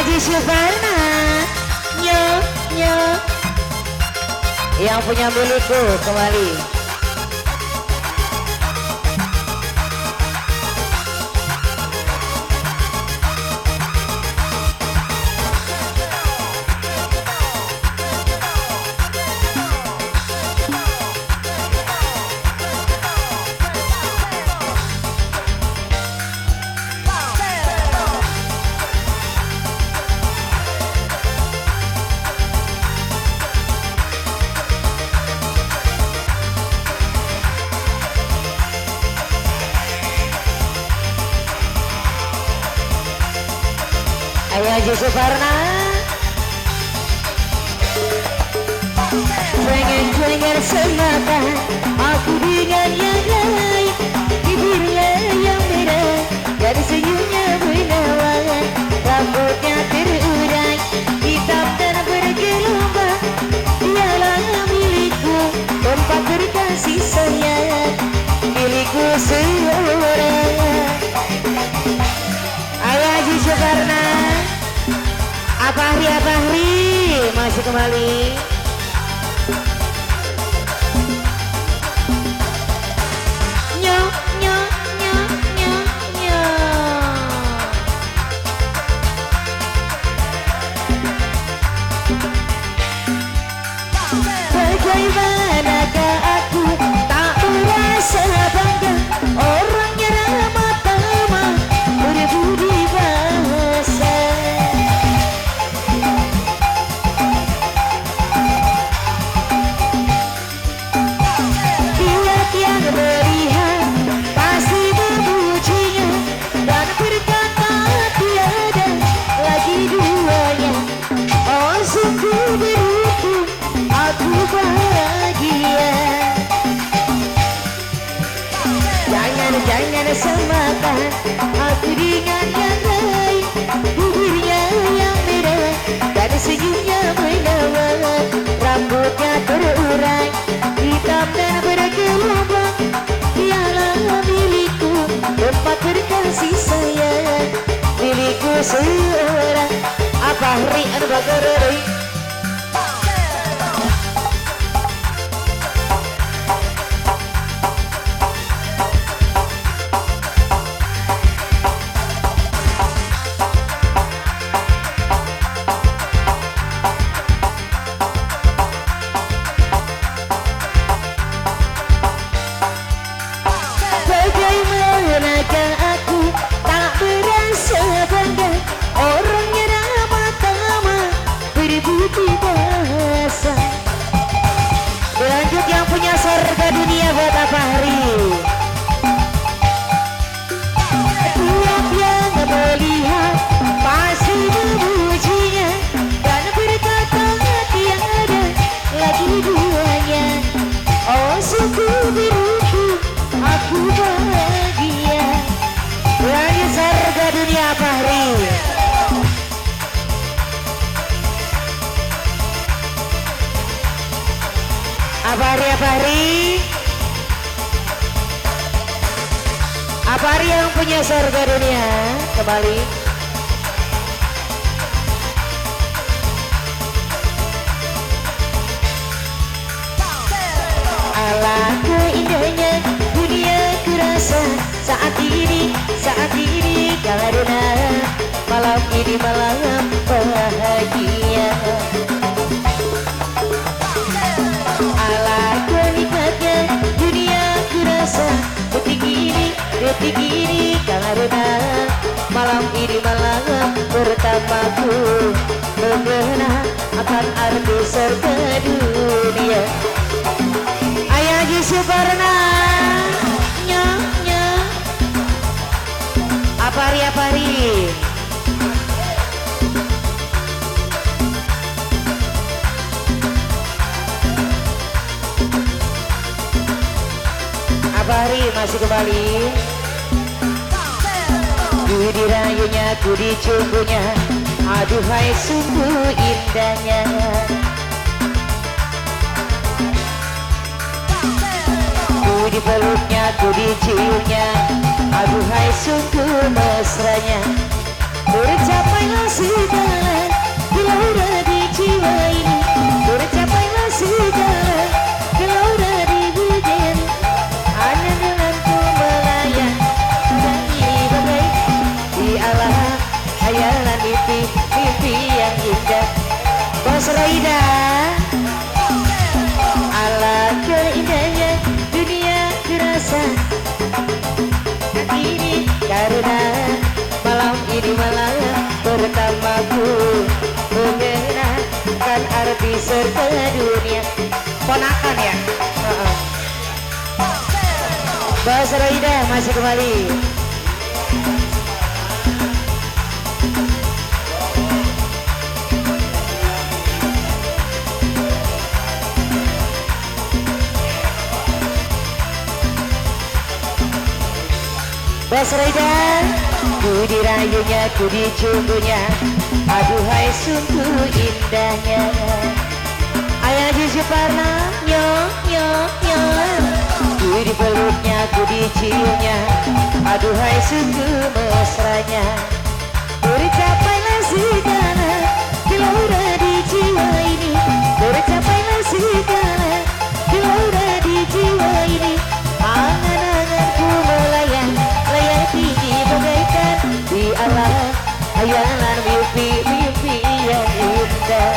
Haji Suparna, nyo nyo, yang punya milikku kembali. Ayo Haji Suparna, Cengar-cengar semata aku dengan yang lain, bibirnya yang beda dari senyumnya menawan, rambutnya terurai hitam dan bergelombang, dialah milikku tempat berkasih sayang, milikku seorang. Ayo Haji Suparna, Apahri masih kembali. Nyo nyo nyo nyo nyo. Bagaimanakah aku tak merasa bangga, orangnya ramah tamah berbudi bahasa. Melihat pasti memujinya dan berkata tiada lagi duanya. Oh sungguh beruntung aku bahagia. Jangan semata aku dengan yang lain, bibirnya yang beda dan senyumnya menawan, rambutnya terurai hitam dan bergelombang, dialah milikku tempat berkasih sayang, milikku seorang. Apahri anu bagoroi. Bagaimanakah aku tak merasa bangga, orangnya ramah tamah berbudi bahasa. Berlanjut yang punya surga dunia buat Apahri. Tiap yang melihat pasti memujinya dan berkata tiada lagi duanya. Oh sungguh beruntung aku bahagia. Berlanjut surga dunia Apahri. Apahri yang punya surga dunia kembali. Alangkah indahnya dunia kurasa saat ini karena malam ini malam bahagia. Alangkah nikmatnya dunia kurasa detik ini karena malam ini malam pertamaku mengenal akan arti surga dunia. Ayo Haji Suparna, nyo nyo. Apahri. Apahri masih kembali. Ku dirayunya, ku dicumbunya, aduhai sungguh indahnya. Ku dipeluknya, ku diciumnya, aduhai sungguh mesranya. Bercapailah segala gelora di jiwa ini, tercapailah segala gelora di bujani. Hanya denganku melayang dan ini bagai di alam hayalan mimpi yang indah. Bos Raida, alangkah indahnya dunia terasa ini karena malam ini malam pertamaku mengenalkan arti serta dunia. Ponakan ya. Bos Raida masih kembali. Bos Raida, ku dirayunya, ku dicumbunya, aduhai sungguh indahnya. Ayah di Suparna, nyo, nyo, nyo. Ku dipeluknya, ku diciumnya, aduhai sungguh mesranya. Tercapailah segala gelora di jiwa ini, tercapailah segala gelora di jiwa ini. Angan-anganku melayang tinggi bagaikan di alam hayalan mimpi yang indah.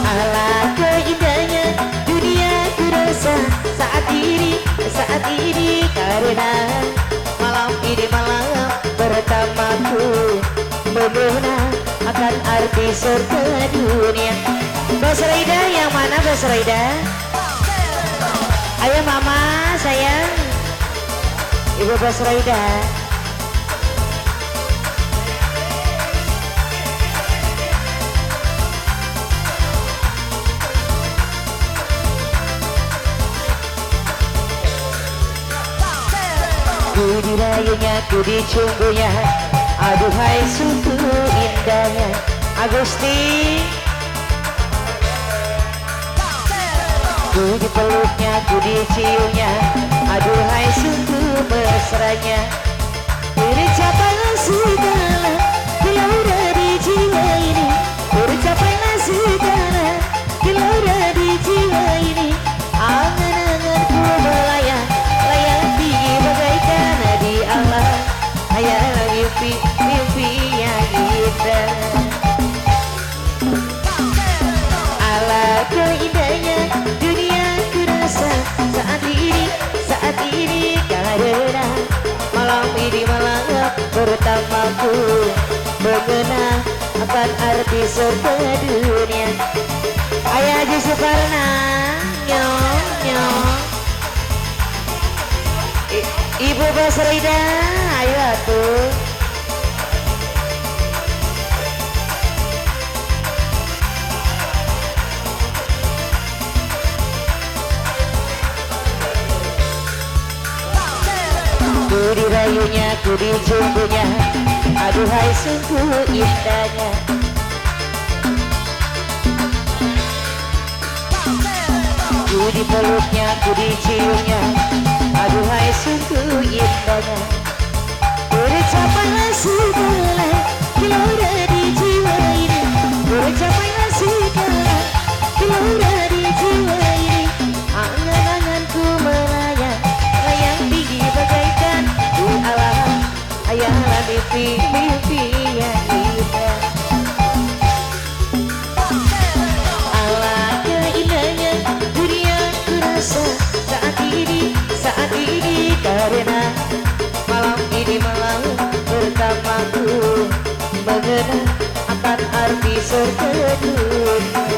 Alangkah indahnya dunia ku rasa saat ini karena malam ini malam pertamaku mengenal akan arti serta dunia. Bos Raida yang mana Bos Raida? Ayo mama sayang, Ibu Bos Raida. Ku dirayunya, ku dicumbunya, aduhai sungguh indahnya. Agusti, ku dipeluknya, ku diciumnya, aduhai sungguh mesranya. Tercapailah segala gelora di jiwa ini, tercapailah segala gelora di jiwa ini. Angan-anganku melayang tinggi bagaikan di alam hayalan mimpi yang indah. Alangkah indahnya dunia ku rasa saat ini karena malam ini malam pertamaku mengenal akan arti serta dunia. Ayah di Suparna, nyo, nyo. Ibu Bos Raida, ayo atuh. Ku dirayunya, ku dicumbunya, aduhai sungguh indahnya. Ku dipeluknya, ku diciumnya, aduhai sungguh indahnya. Tercapailah segala gelora di jiwa ini, tercapailah segala gelora di jiwa ini. Angan-anganku melayang tinggi bagaikan di alam hayalan mimpi yang indah. Alangkah indahnya dunia ku rasa saat ini karena malam ini malam pertamaku mengenal akan arti serta dunia.